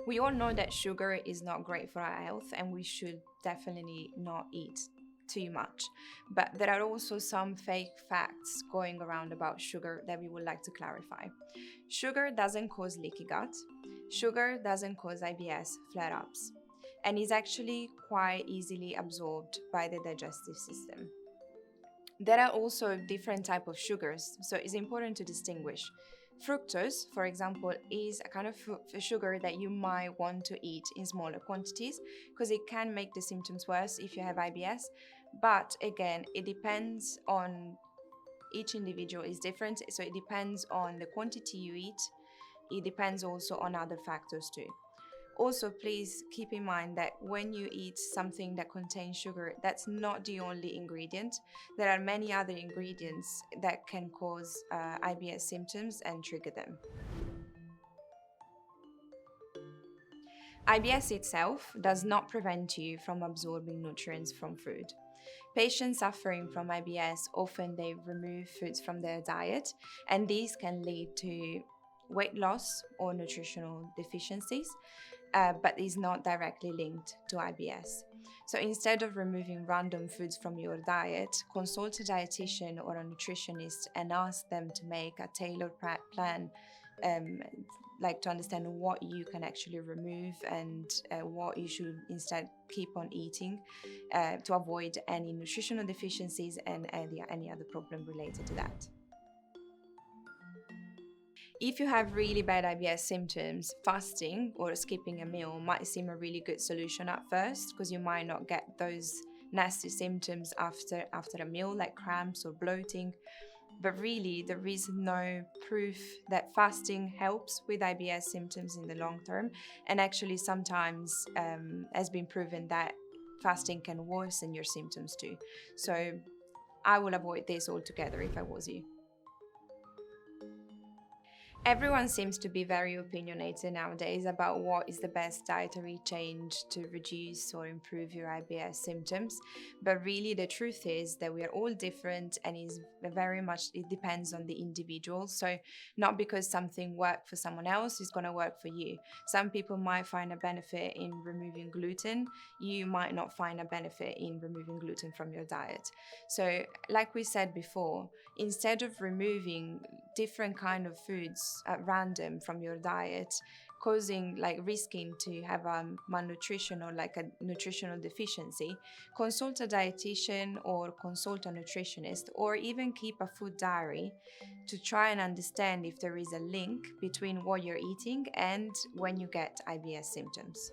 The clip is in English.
We all know that sugar is not great for our health and we should definitely not eat too much. But there are also some fake facts going around about sugar that we would like to clarify. Sugar doesn't cause leaky gut. Sugar doesn't cause IBS flare-ups and is actually quite easily absorbed by the digestive system. There are also different types of sugars, so it's important to distinguish. Fructose, for example, is a kind of sugar that you might want to eat in smaller quantities because it can make the symptoms worse if you have IBS. But again, it depends on each individual is different, so it depends on the quantity you eat. It depends also on other factors too. Also, please keep in mind that when you eat something that contains sugar, that's not the only ingredient. There are many other ingredients that can cause IBS symptoms and trigger them. IBS itself does not prevent you from absorbing nutrients from food. Patients suffering from IBS often they remove foods from their diet, and these can lead to weight loss or nutritional deficiencies, but is not directly linked to IBS. So instead of removing random foods from your diet, consult a dietitian or a nutritionist and ask them to make a tailored plan, like to understand what you can actually remove and what you should instead keep on eating to avoid any nutritional deficiencies and any other problem related to that. If you have really bad IBS symptoms, fasting or skipping a meal might seem a really good solution at first because you might not get those nasty symptoms after a meal like cramps or bloating. But really, there is no proof that fasting helps with IBS symptoms in the long term, and actually sometimes has been proven that fasting can worsen your symptoms too. So I will avoid this altogether if I was you. Everyone seems to be very opinionated nowadays about what is the best dietary change to reduce or improve your IBS symptoms. But really, the truth is that we are all different and it depends on the individual. So, not because something worked for someone else is going to work for you. Some people might find a benefit in removing gluten. You might not find a benefit in removing gluten from your diet. So, like we said before, instead of removing different kind of foods at random from your diet, risking to have a malnutrition or like a nutritional deficiency, consult a dietitian or consult a nutritionist, or even keep a food diary to try and understand if there is a link between what you're eating and when you get IBS symptoms.